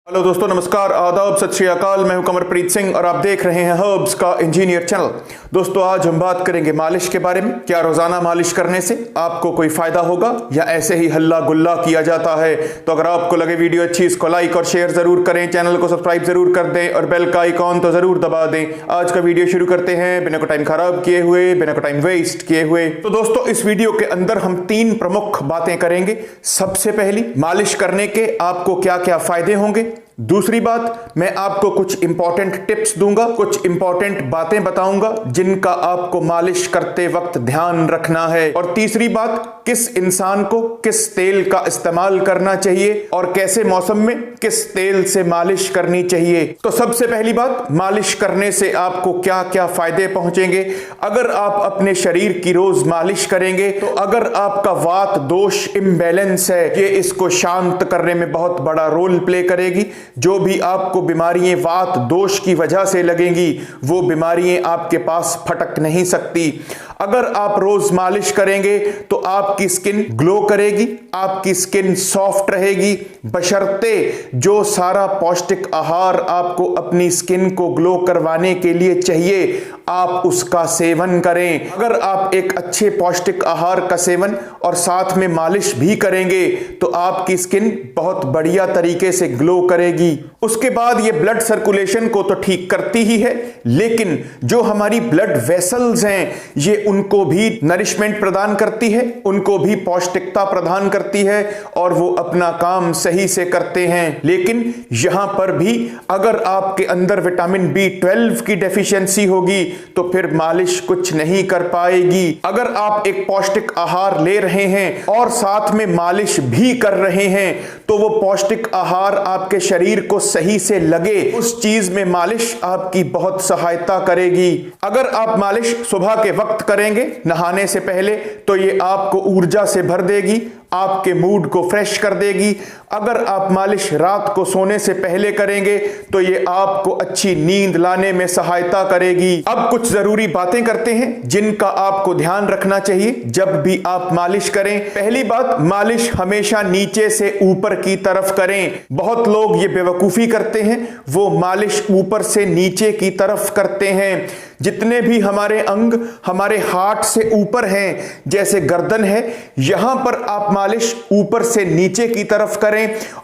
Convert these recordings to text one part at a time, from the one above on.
Hello दोस्तों, नमस्कार, आदाब, सत श्री अकाल। मैं हूं कमरप्रीत सिंह और आप देख रहे हैं हर्ब्स का इंजीनियर चैनल। दोस्तों, आज हम बात करेंगे मालिश के बारे में। क्या रोजाना मालिश करने से आपको कोई फायदा होगा या ऐसे ही हल्ला गुल्ला किया जाता है? तो अगर आपको लगे वीडियो अच्छी, इसको लाइक और शेयर जरूर करें, चैनल को सब्सक्राइब जरूर कर दें और बेल का आइकॉन तो जरूर दबा दें। आज का वीडियो शुरू करते हैं बिना को टाइम खराब किए हुए, बिना को टाइम वेस्ट किए हुए। तो दोस्तों, इस वीडियो के अंदर हम 3 प्रमुख बातें करेंगे। सबसे पहली, मालिश करने के आपको क्या क्या फायदे होंगे। दूसरी बात, मैं आपको कुछ इंपॉर्टेंट टिप्स दूंगा, कुछ इंपॉर्टेंट बातें बताऊंगा जिनका आपको मालिश करते वक्त ध्यान रखना है। और तीसरी बात, किस इंसान को किस तेल का इस्तेमाल करना चाहिए और कैसे मौसम में किस तेल से मालिश करनी चाहिए। तो सबसे पहली बात, मालिश करने से आपको क्या क्या फायदे पहुंचेंगे। अगर आप अपने शरीर की रोज मालिश करेंगे तो अगर आपका वात दोष इम्बैलेंस है, ये इसको शांत करने में बहुत बड़ा रोल प्ले करेगी। जो भी आपको बीमारियां वात दोष की वजह से लगेंगी, वो बीमारियां आपके पास फटक नहीं सकती। अगर आप रोज मालिश करेंगे तो आपकी स्किन ग्लो करेगी, आपकी स्किन सॉफ्ट रहेगी, बशर्ते जो सारा पौष्टिक आहार आपको अपनी स्किन को ग्लो करवाने के लिए चाहिए, आप उसका सेवन करें। अगर आप एक अच्छे पौष्टिक आहार का सेवन और साथ में मालिश भी करेंगे तो आपकी स्किन बहुत बढ़िया तरीके से ग्लो करेगी। उसके बाद ये ब्लड सर्कुलेशन को तो ठीक करती ही है, लेकिन जो हमारी ब्लड वेसल्स हैं, ये उनको भी नरिशमेंट प्रदान करती है, उनको भी पौष्टिकता प्रदान करती है और वो अपना काम सही से करते हैं। लेकिन यहां पर भी अगर आपके अंदर विटामिन B12 की डेफिशिएंसी होगी तो फिर मालिश कुछ नहीं कर पाएगी। अगर आप एक पौष्टिक आहार ले रहे हैं और साथ में मालिश भी कर रहे हैं तो वो पौष्टिक आहार आपके शरीर को सही से लगे, उस चीज में मालिश आपकी बहुत सहायता करेगी। अगर आप मालिश सुबह के वक्त करेंगे नहाने से पहले तो ये आपको ऊर्जा से भर देगी, आपके मूड को फ्रेश कर देगी। अगर आप मालिश रात को सोने से पहले करेंगे तो ये आपको अच्छी नींद लाने में सहायता करेगी। अब कुछ जरूरी बातें करते हैं जिनका आपको ध्यान रखना चाहिए जब भी आप मालिश करें। पहली बात, मालिश हमेशा नीचे से ऊपर की तरफ करें। बहुत लोग ये बेवकूफी करते हैं, वो मालिश ऊपर से नीचे की तरफ करते हैं। जितने भी हमारे अंग हमारे हार्ट से ऊपर हैं, जैसे गर्दन है, यहां पर आप मालिश ऊपर से नीचे की तरफ करें।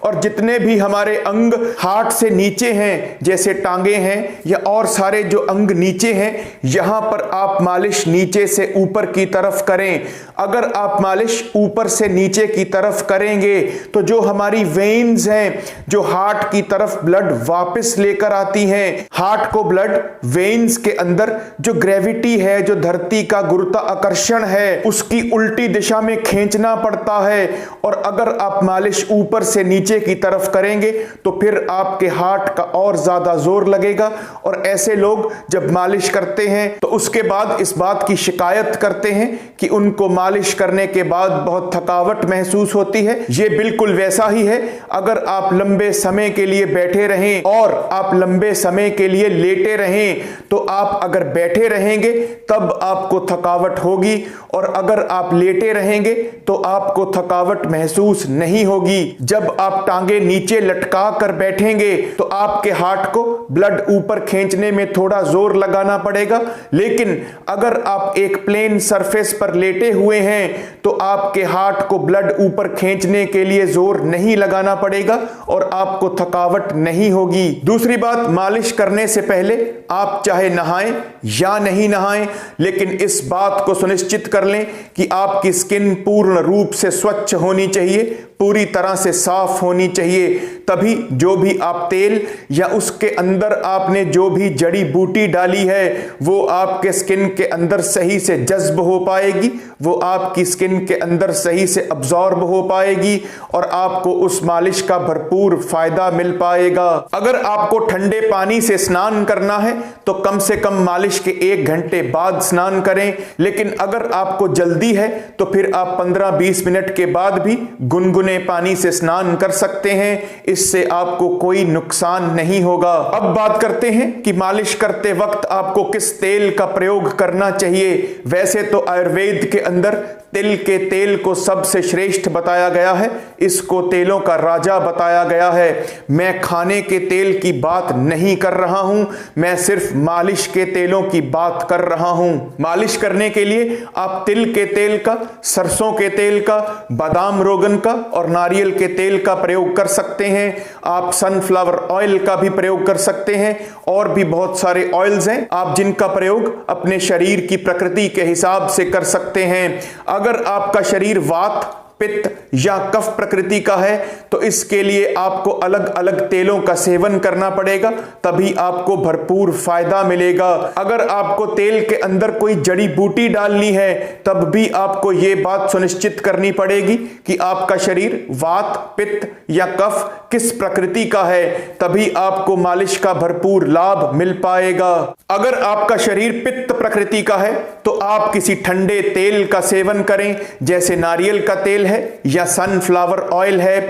और जितने भी हमारे अंग हार्ट से नीचे हैं, जैसे टांगे हैं या और सारे जो अंग नीचे हैं, यहां पर आप मालिश नीचे से ऊपर की तरफ करें। अगर आप मालिश ऊपर से नीचे की तरफ करेंगे तो जो हमारी वेन्स हैं, जो हार्ट की तरफ ब्लड वापस लेकर आती हैं, हार्ट को ब्लड वेन्स के अंदर जो ग्रेविटी है, जो धरती का गुरुत्वाकर्षण है, उसकी उल्टी दिशा में खींचना पड़ता है। और अगर आप मालिश ऊपर से नीचे की तरफ करेंगे तो फिर आपके हार्ट का और ज्यादा जोर लगेगा। और ऐसे लोग जब मालिश करते हैं तो उसके बाद इस बात की शिकायत करते हैं कि उनको मालिश करने के बाद बहुत थकावट महसूस होती है। यह बिल्कुल वैसा ही है। अगर आप लंबे समय के लिए बैठे रहें और आप लंबे समय के लिए लेटे रहें तो आप अगर बैठे रहेंगे तब आपको थकावट होगी, और अगर आप लेटे रहेंगे तो आपको थकावट महसूस नहीं होगी। जब आप टांगे नीचे लटका कर बैठेंगे तो आपके हार्ट को ब्लड ऊपर खींचने में थोड़ा जोर लगाना पड़ेगा, लेकिन अगर आप एक प्लेन सरफेस पर लेटे हुए हैं तो आपके हार्ट को ब्लड ऊपर खींचने के लिए जोर नहीं लगाना पड़ेगा और आपको थकावट नहीं होगी। दूसरी बात, मालिश करने से पहले आप चाहे नहाएं या नहीं नहाएं, लेकिन इस बात को सुनिश्चित कर लें कि आपकी स्किन पूर्ण रूप से स्वच्छ होनी चाहिए, पूरी तरह से साफ होनी चाहिए। तभी जो भी आप तेल या उसके अंदर आपने जो भी जड़ी बूटी डाली है वो आपके स्किन के अंदर सही से जज्ब हो पाएगी, वो आपकी स्किन के अंदर सही से अब्जॉर्ब हो पाएगी और आपको उस मालिश का भरपूर फायदा मिल पाएगा। अगर आपको ठंडे पानी से स्नान करना है तो कम से कम मालिश के 1 घंटे बाद स्नान करें, लेकिन अगर आपको जल्दी है तो फिर आप 15-20 मिनट के बाद भी गुनगुने पानी से स्नान कर सकते हैं। इससे आपको कोई नुकसान नहीं होगा। अब बात करते हैं कि मालिश करते वक्त आपको किस तेल का प्रयोग करना चाहिए। वैसे तो आयुर्वेद के अंदर तिल के तेल को सबसे श्रेष्ठ बताया गया है, इसको तेलों का राजा बताया गया है। मैं खाने के तेल की बात नहीं कर रहा हूं, मैं सिर्फ मालिश के तेलों की बात कर रहा हूं। मालिश करने के लिए आप तिल के तेल का, सरसों के तेल का, बादाम रोगन का और नारियल के तेल का प्रयोग कर सकते हैं। आप सनफ्लावर ऑयल का भी प्रयोग कर सकते हैं और भी बहुत सारे ऑयल्स हैं आप जिनका प्रयोग अपने शरीर की प्रकृति के हिसाब से कर सकते हैं। अगर आपका शरीर वात, पित्त या कफ प्रकृति का है तो इसके लिए आपको अलग अलग तेलों का सेवन करना पड़ेगा, तभी आपको भरपूर फायदा मिलेगा। अगर आपको तेल के अंदर कोई जड़ी बूटी डालनी है तब भी आपको यह बात सुनिश्चित करनी पड़ेगी कि आपका शरीर वात, पित्त या कफ किस प्रकृति का है, तभी आपको मालिश का भरपूर लाभ मिल पाएगा। अगर आपका शरीर पित्त प्रकृति का है तो आप किसी ठंडे तेल का सेवन करें, जैसे नारियल का तेल है या सनफ्लावर ऑयल है।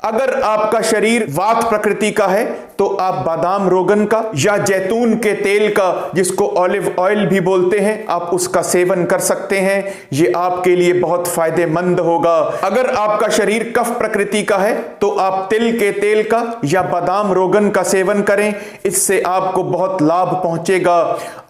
अगर आपका शरीर वात प्रकृति का है तो आप बादाम रोगन का या जैतून के तेल का, जिसको ऑलिव ऑयल भी बोलते हैं, आप उसका सेवन कर सकते हैं। ये आपके लिए बहुत फायदेमंद होगा। अगर आपका शरीर कफ प्रकृति का है तो आप तिल के तेल का या बादाम रोगन का सेवन करें, इससे आपको बहुत लाभ पहुंचेगा।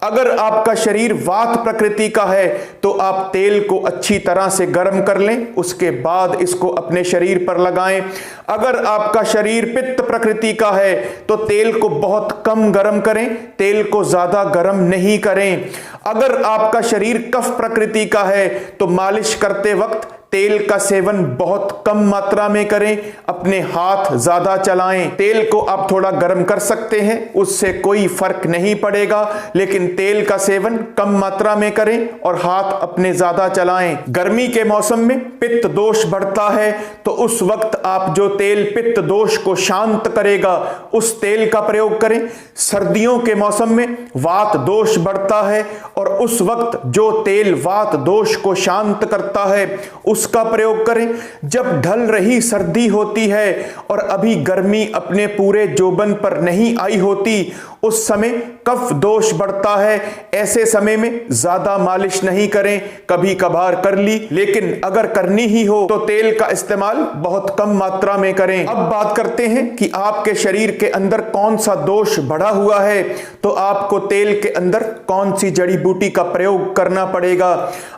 अगर आपका शरीर वात प्रकृति का है तो आप तेल को अच्छी तरह से गर्म कर लें, उसके बाद इसको अपने शरीर पर लगाएं। अगर आपका शरीर पित्त प्रकृति का है तो तेल को बहुत कम गर्म करें, तेल को ज्यादा गर्म नहीं करें। अगर आपका शरीर कफ प्रकृति का है तो मालिश करते वक्त तेल का सेवन बहुत कम मात्रा में करें, अपने हाथ ज्यादा चलाएं। तेल को आप थोड़ा गर्म कर सकते हैं, उससे कोई फर्क नहीं पड़ेगा, लेकिन तेल का सेवन कम मात्रा में करें और हाथ अपने ज्यादा चलाएं। गर्मी के मौसम में पित्त दोष बढ़ता है तो उस वक्त आप जो तेल पित्त दोष को शांत करेगा उस तेल का प्रयोग करें। सर्दियों के मौसम में वात दोष बढ़ता है और उस वक्त जो तेल वात दोष को शांत करता है उसका प्रयोग करें। जब ढल रही सर्दी होती है और अभी गर्मी अपने पूरे जोबन पर नहीं आई होती, उस समय कफ दोष बढ़ता है। ऐसे समय में ज्यादा मालिश नहीं करें, कभी कभार कर ली, लेकिन अगर करनी ही हो तो तेल का इस्तेमाल बहुत कम मात्रा में करें। अब बात करते हैं कि आपके शरीर के अंदर कौन सा दोष बढ़ा हुआ है, तो आपको तेल के अंदर कौन सी जड़ी बूटी का प्रयोग करना पड़ेगा।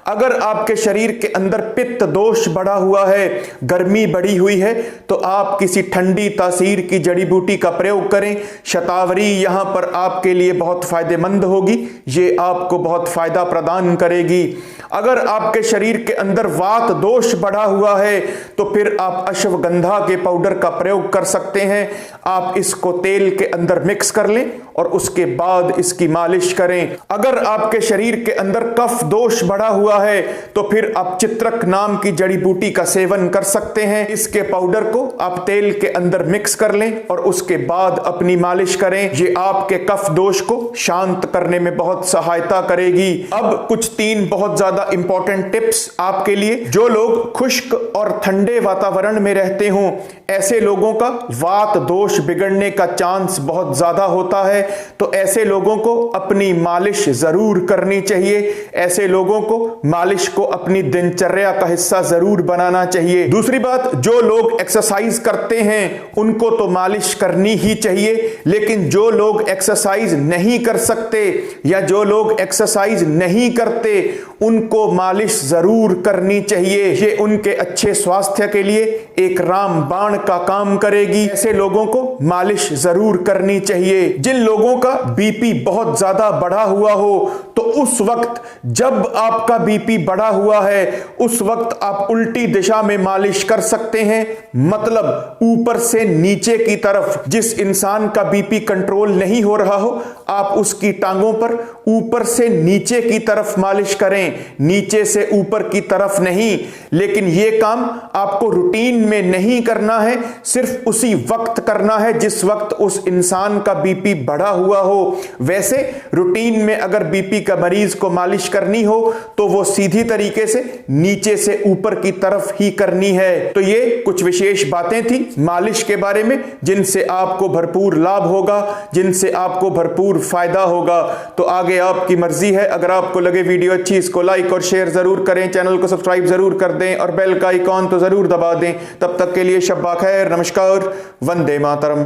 अगर आपके शरीर के अंदर पित्त दोष बढ़ा हुआ है, गर्मी बढ़ी हुई है, तो आप किसी ठंडी तासीर की जड़ी बूटी का प्रयोग करें। शतावरी यहां पर आपके लिए बहुत फायदेमंद होगी, ये आपको बहुत फायदा प्रदान करेगी। अगर आपके शरीर के अंदर वात दोष बढ़ा हुआ है तो फिर आप अश्वगंधा के पाउडर का प्रयोग कर सकते हैं। आप इसको तेल के अंदर मिक्स कर लें और उसके बाद इसकी मालिश करें। अगर आपके शरीर के अंदर कफ दोष बढ़ा हुआ है तो फिर आप चित्रक नाम की जड़ी बूटी का सेवन कर सकते हैं। इसके पाउडर को आप तेल के अंदर मिक्स कर लें और उसके बाद अपनी मालिश करें। ये आपके कफ दोष को शांत करने में बहुत सहायता करेगी। अब कुछ 3 बहुत ज्यादा इंपॉर्टेंट टिप्स आपके लिए। जो लोग खुश्क और ठंडे वातावरण में रहते हों, ऐसे लोगों का वात दोष बिगड़ने का चांस बहुत ज्यादा होता है, तो ऐसे लोगों को अपनी मालिश जरूर करनी चाहिए। ऐसे लोगों को मालिश को अपनी दिनचर्या का हिस्सा जरूर बनाना चाहिए। दूसरी बात, जो लोग एक्सरसाइज करते हैं उनको तो मालिश करनी ही चाहिए, लेकिन जो लोग एक्सरसाइज नहीं कर सकते या जो लोग एक्सरसाइज नहीं करते उनको मालिश जरूर करनी चाहिए। ये उनके अच्छे स्वास्थ्य के लिए एक रामबाण का काम करेगी। ऐसे लोगों को मालिश जरूर करनी चाहिए। जिन लोगों का बीपी बहुत ज्यादा बढ़ा हुआ हो, तो उस वक्त जब आपका बीपी बढ़ा हुआ है उस वक्त आप उल्टी दिशा में मालिश कर सकते हैं, मतलब ऊपर से नीचे की तरफ। जिस इंसान का बीपी कंट्रोल नहीं हो रहा हो, आप उसकी टांगों पर ऊपर से नीचे की तरफ मालिश करें, नीचे से ऊपर की तरफ नहीं। लेकिन यह काम आपको रूटीन में नहीं करना है, सिर्फ उसी वक्त करना है जिस वक्त उस इंसान का बीपी बढ़ा हुआ हो। वैसे रूटीन में अगर बीपी का मरीज को मालिश करनी हो तो वो सीधी तरीके से नीचे से ऊपर की तरफ ही करनी है। तो ये कुछ विशेष बातें थी मालिश के बारे में जिनसे आपको भरपूर लाभ होगा, जिनसे आपको भरपूर फायदा होगा। तो आगे आगे आपकी मर्जी है। अगर आपको लगे वीडियो अच्छी, इसको लाइक और शेयर जरूर करें, चैनल को सब्सक्राइब जरूर कर दें और बेल का आइकॉन तो जरूर दबा दें। तब तक के लिए शब्बा खैर, नमस्कार, वंदे मातरम।